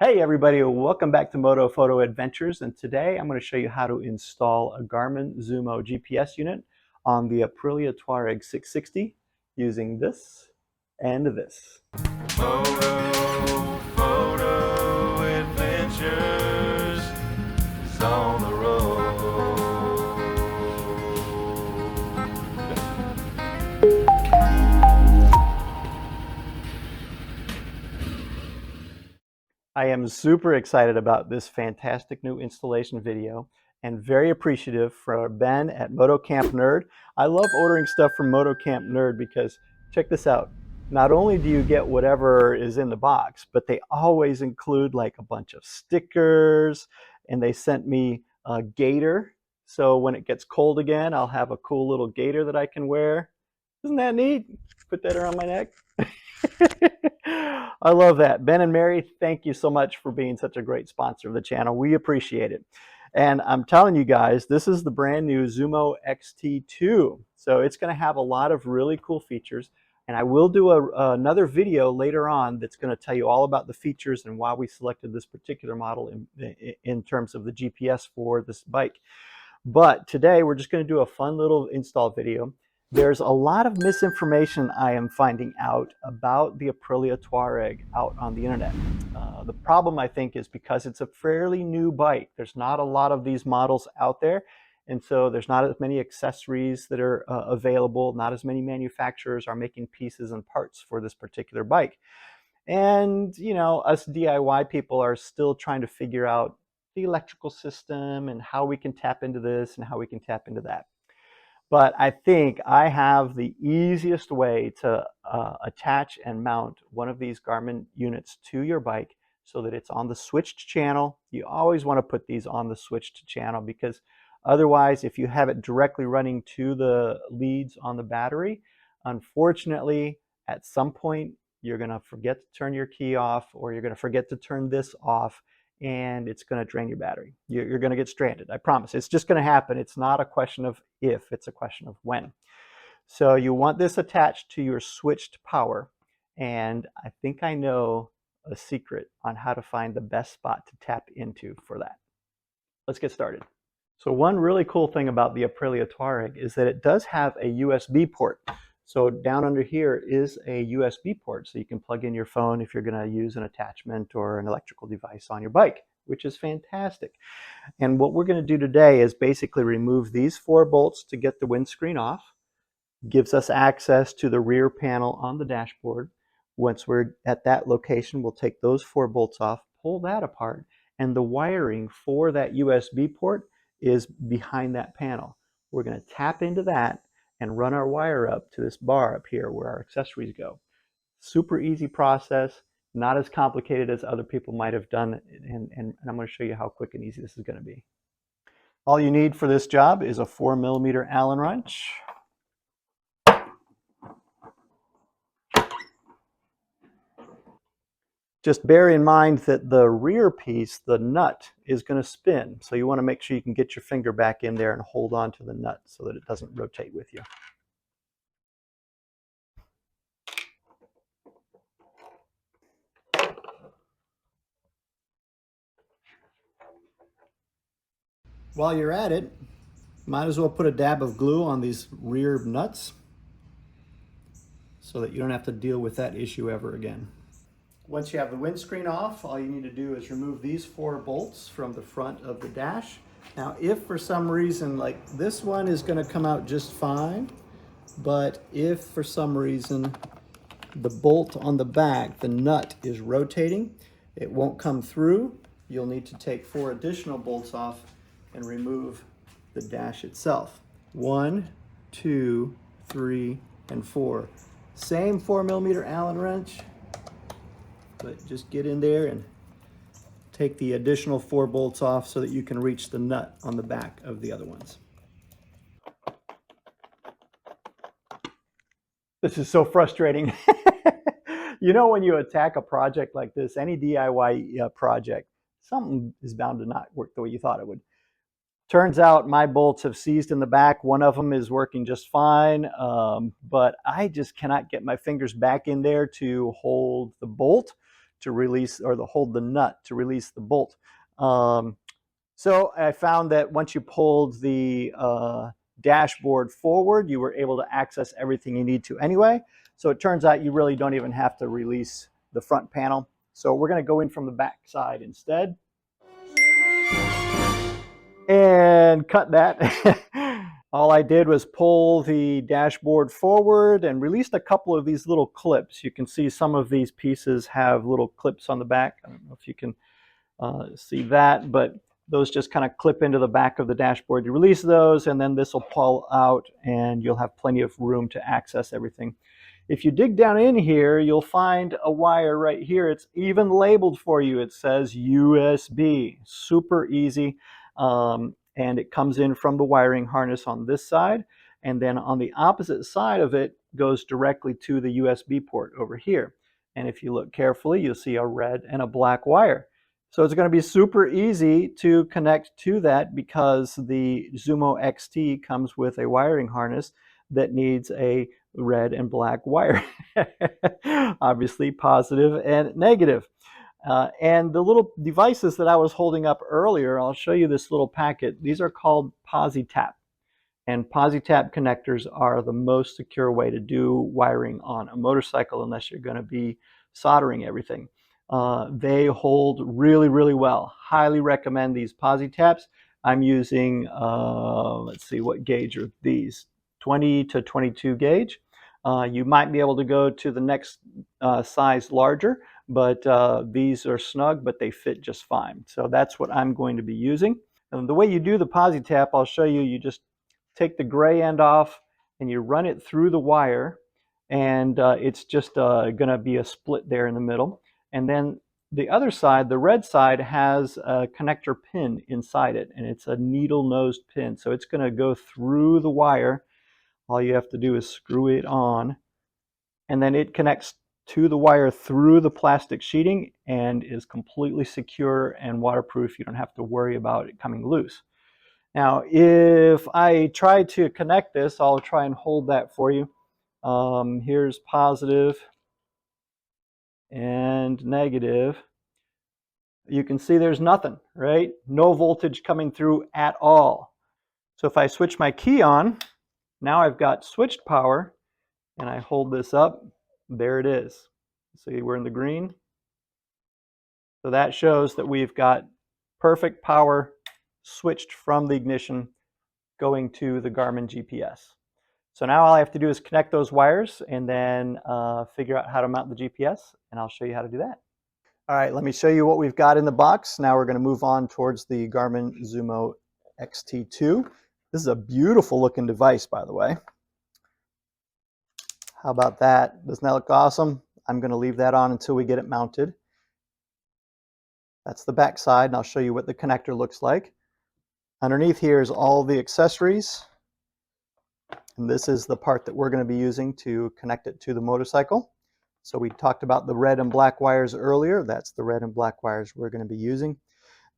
Hey everybody, welcome back to Moto Photo Adventures, and today I'm going to show you how to install a Garmin Zumo GPS unit on the Aprilia Tuareg 660 using this and this. Moto Photo Adventures is on the road. I am super excited about this fantastic new installation video and very appreciative for Ben at Moto Camp Nerd. I love ordering stuff from Moto Camp Nerd because check this out. Not only do you get whatever is in the box, but they always include like a bunch of stickers, and they sent me a gaiter. So when it gets cold again, I'll have a cool little gaiter that I can wear. Isn't that neat? Put that around my neck. I love that. Ben and Mary, thank you so much for being such a great sponsor of the channel. We appreciate it. And I'm telling you guys, this is the brand new Zumo XT2. So it's going to have a lot of really cool features. And I will do another video later on that's going to tell you all about the features and why we selected this particular model in terms of the GPS for this bike. But today we're just going to do a fun little install video. There's a lot of misinformation I am finding out about the Aprilia Tuareg out on the internet. The problem, I think, is because it's a fairly new bike. There's not a lot of these models out there, and so there's not as many accessories that are available. Not as many manufacturers are making pieces and parts for this particular bike. And, you know, us DIY people are still trying to figure out the electrical system and how we can tap into this and how we can tap into that. But I think I have the easiest way to attach and mount one of these Garmin units to your bike so that it's on the switched channel. You always want to put these on the switched channel because otherwise, if you have it directly running to the leads on the battery, unfortunately, at some point, you're going to forget to turn your key off, or you're going to forget to turn this off, and it's going to drain your battery. You're going to get stranded. I promise. It's just going to happen. It's not a question of if, it's a question of when. So you want this attached to your switched power. And I think I know a secret on how to find the best spot to tap into for that. Let's get started. So one really cool thing about the Aprilia Tuareg is that it does have a USB port. So down under here is a USB port, so you can plug in your phone if you're going to use an attachment or an electrical device on your bike, which is fantastic. And what we're going to do today is basically remove these 4 bolts to get the windscreen off. Gives us access to the rear panel on the dashboard. Once we're at that location, we'll take those 4 bolts off, pull that apart, and the wiring for that USB port is behind that panel. We're going to tap into that and run our wire up to this bar up here where our accessories go. Super easy process, not as complicated as other people might have done, and I'm going to show you how quick and easy this is going to be. All you need for this job is a 4mm Allen wrench. Just bear in mind that the rear piece, the nut, is going to spin. So you want to make sure you can get your finger back in there and hold on to the nut so that it doesn't rotate with you. While you're at it, might as well put a dab of glue on these rear nuts so that you don't have to deal with that issue ever again. Once you have the windscreen off, all you need to do is remove these 4 bolts from the front of the dash. Now, if for some reason, like this one is going to come out just fine, but if for some reason the bolt on the back, the nut is rotating, it won't come through. You'll need to take 4 additional bolts off and remove the dash itself. 1, 2, 3, and 4. Same 4mm Allen wrench, but just get in there and take the additional 4 bolts off so that you can reach the nut on the back of the other ones. This is so frustrating. You know, when you attack a project like this, any DIY project, something is bound to not work the way you thought it would. Turns out my bolts have seized in the back. One of them is working just fine, but I just cannot get my fingers back in there to hold the bolt to release, or hold the nut to release the bolt. So I found that once you pulled the dashboard forward, you were able to access everything you need to anyway. So it turns out you really don't even have to release the front panel. So we're going to go in from the back side instead and cut that. All I did was pull the dashboard forward and released a couple of these little clips. You can see some of these pieces have little clips on the back. I don't know if you can see that, but those just kind of clip into the back of the dashboard. You release those, and then this will pull out, and you'll have plenty of room to access everything. If you dig down in here, you'll find a wire right here. It's even labeled for you. It says USB. Super easy. And it comes in from the wiring harness on this side, and then on the opposite side of it goes directly to the USB port over here. And if you look carefully, you'll see a red and a black wire. So it's going to be super easy to connect to that because the Zumo XT comes with a wiring harness that needs a red and black wire. Obviously positive and negative. And the little devices that I was holding up earlier, I'll show you this little packet. These are called PosiTap. And PosiTap connectors are the most secure way to do wiring on a motorcycle unless you're going to be soldering everything. They hold really, really well. Highly recommend these PosiTaps. I'm using, let's see, what gauge are these? 20 to 22 gauge. You might be able to go to the next size larger, but these are snug, but they fit just fine. So that's what I'm going to be using. And the way you do the PosiTap, I'll show you. You just take the gray end off and you run it through the wire, and it's just going to be a split there in the middle. And then the other side, the red side, has a connector pin inside it, and it's a needle-nosed pin. So it's going to go through the wire. All you have to do is screw it on, and then it connects to the wire through the plastic sheeting and is completely secure and waterproof. You don't have to worry about it coming loose. Now, if I try to connect this, I'll try and hold that for you. Here's positive and negative. You can see there's nothing, right? No voltage coming through at all. So if I switch my key on, now I've got switched power, and I hold this up, there it is. See, we're in the green. So that shows that we've got perfect power switched from the ignition going to the Garmin GPS. So now all I have to do is connect those wires and then figure out how to mount the GPS, and I'll show you how to do that. All right, let me show you what we've got in the box. Now we're going to move on towards the Garmin Zumo XT2. This is a beautiful looking device, by the way. How about that? Doesn't that look awesome? I'm going to leave that on until we get it mounted. That's the back side, and I'll show you what the connector looks like. Underneath here is all the accessories. And this is the part that we're going to be using to connect it to the motorcycle. So we talked about the red and black wires earlier. That's the red and black wires we're going to be using.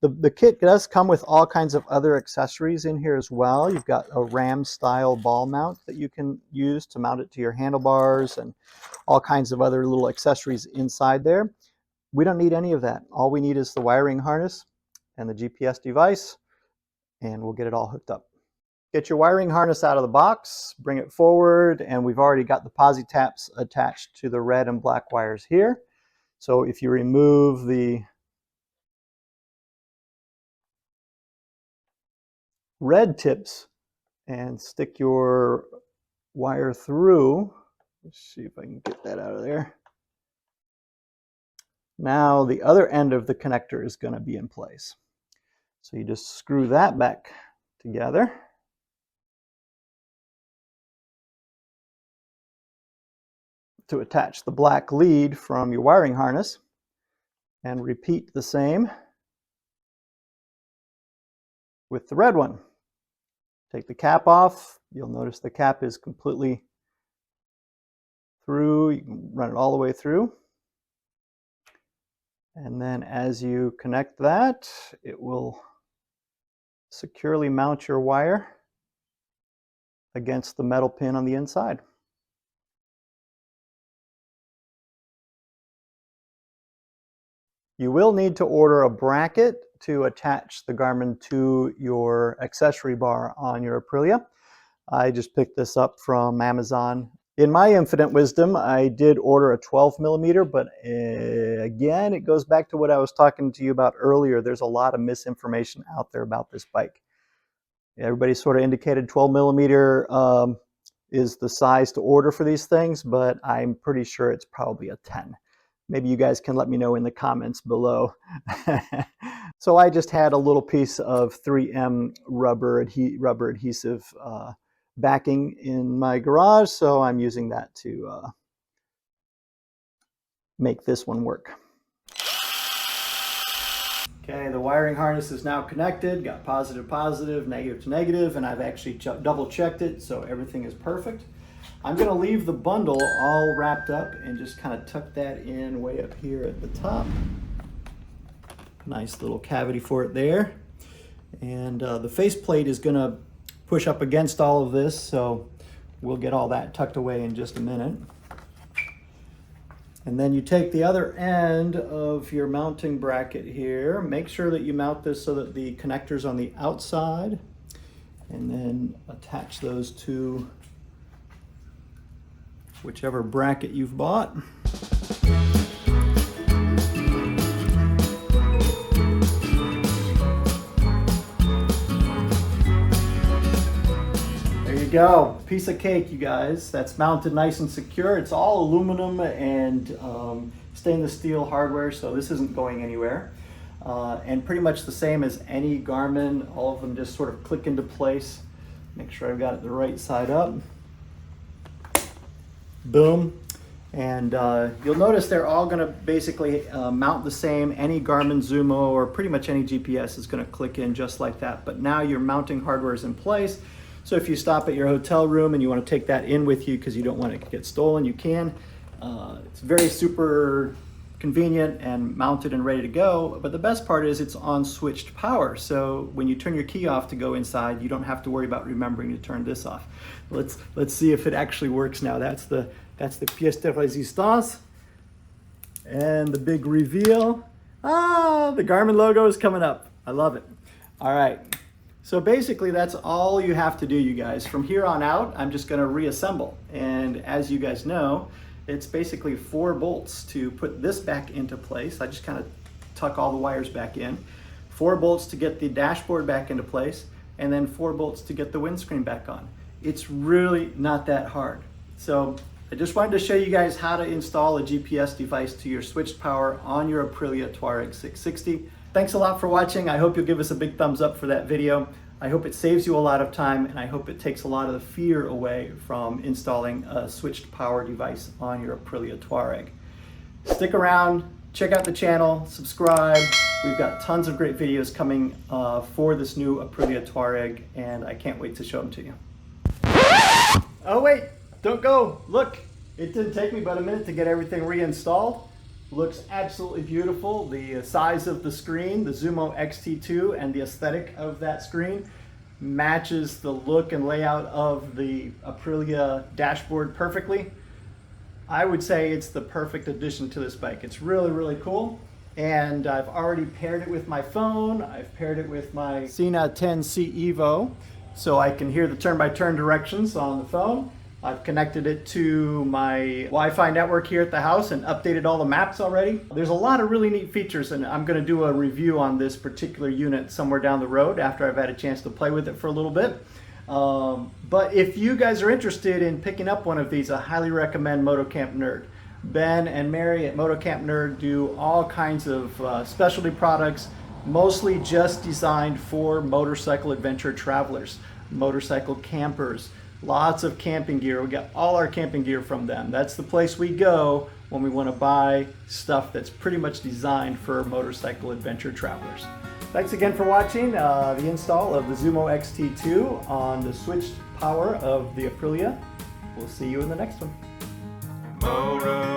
The kit does come with all kinds of other accessories in here as well. You've got a ram style ball mount that you can use to mount it to your handlebars, and all kinds of other little accessories inside there. We don't need any of that. All we need is the wiring harness and the GPS device, and we'll get it all hooked up. Get your wiring harness out of the box, bring it forward, and we've already got the PosiTaps attached to the red and black wires here. So if you remove the red tips and stick your wire through, let's see if I can get that out of there. Now the other end of the connector is going to be in place. So you just screw that back together. To attach the black lead from your wiring harness, and repeat the same with the red one. Take the cap off. You'll notice the cap is completely through. You can run it all the way through. And then as you connect that, it will securely mount your wire against the metal pin on the inside. You will need to order a bracket to attach the Garmin to your accessory bar on your Aprilia. I just picked this up from Amazon. In my infinite wisdom, I did order a 12 millimeter, but again, it goes back to what I was talking to you about earlier. There's a lot of misinformation out there about this bike. Everybody sort of indicated 12 millimeter is the size to order for these things, but I'm pretty sure it's probably a 10. Maybe you guys can let me know in the comments below. So I just had a little piece of 3M rubber adhesive backing in my garage, so I'm using that to make this one work. Okay, the wiring harness is now connected, got positive, positive, negative to negative, and I've actually double checked it, so everything is perfect. I'm gonna leave the bundle all wrapped up and just kind of tuck that in way up here at the top. Nice little cavity for it there. And the faceplate is gonna push up against all of this, so we'll get all that tucked away in just a minute. And then you take the other end of your mounting bracket here. Make sure that you mount this so that the connector's on the outside, and then attach those to whichever bracket you've bought. There you go, piece of cake, you guys. That's mounted nice and secure. It's all aluminum and stainless steel hardware, so this isn't going anywhere. And pretty much the same as any Garmin. All of them just sort of click into place. Make sure I've got it the right side up. Boom. And you'll notice they're all going to basically mount the same. Any Garmin Zumo or pretty much any GPS is going to click in just like that. But now your mounting hardware is in place. So if you stop at your hotel room and you want to take that in with you because you don't want it to get stolen, you can. It's very super convenient and mounted and ready to go. But the best part is it's on switched power. So when you turn your key off to go inside, you don't have to worry about remembering to turn this off. Let's see if it actually works now. That's the pièce de résistance. And the big reveal. Ah, the Garmin logo is coming up. I love it. All right. So basically that's all you have to do, you guys. From here on out, I'm just gonna reassemble. And as you guys know, it's basically 4 bolts to put this back into place. I just kind of tuck all the wires back in. 4 bolts to get the dashboard back into place, and then 4 bolts to get the windscreen back on. It's really not that hard. So I just wanted to show you guys how to install a GPS device to your switched power on your Aprilia Tuareg 660. Thanks a lot for watching. I hope you'll give us a big thumbs up for that video. I hope it saves you a lot of time, and I hope it takes a lot of the fear away from installing a switched power device on your Aprilia Tuareg. Stick around, check out the channel, subscribe. We've got tons of great videos coming for this new Aprilia Tuareg, and I can't wait to show them to you. Oh wait, don't go. Look, it didn't take me but a minute to get everything reinstalled. Looks absolutely beautiful. The size of the screen, the Zumo XT2, and the aesthetic of that screen matches the look and layout of the Aprilia dashboard perfectly. I would say it's the perfect addition to this bike. It's really, really cool. And I've already paired it with my phone. I've paired it with my Sena 10C Evo, so I can hear the turn-by-turn directions on the phone. I've connected it to my Wi-Fi network here at the house and updated all the maps already. There's a lot of really neat features, and I'm going to do a review on this particular unit somewhere down the road after I've had a chance to play with it for a little bit. But if you guys are interested in picking up one of these, I highly recommend Moto Camp Nerd. Ben and Mary at Moto Camp Nerd do all kinds of specialty products, mostly just designed for motorcycle adventure travelers, motorcycle campers. Lots of camping gear. We got all our camping gear from them. That's the place we go when we want to buy stuff that's pretty much designed for motorcycle adventure travelers. Thanks again for watching the install of the Zumo XT2 on the switched power of the Aprilia. We'll see you in the next one. Moto.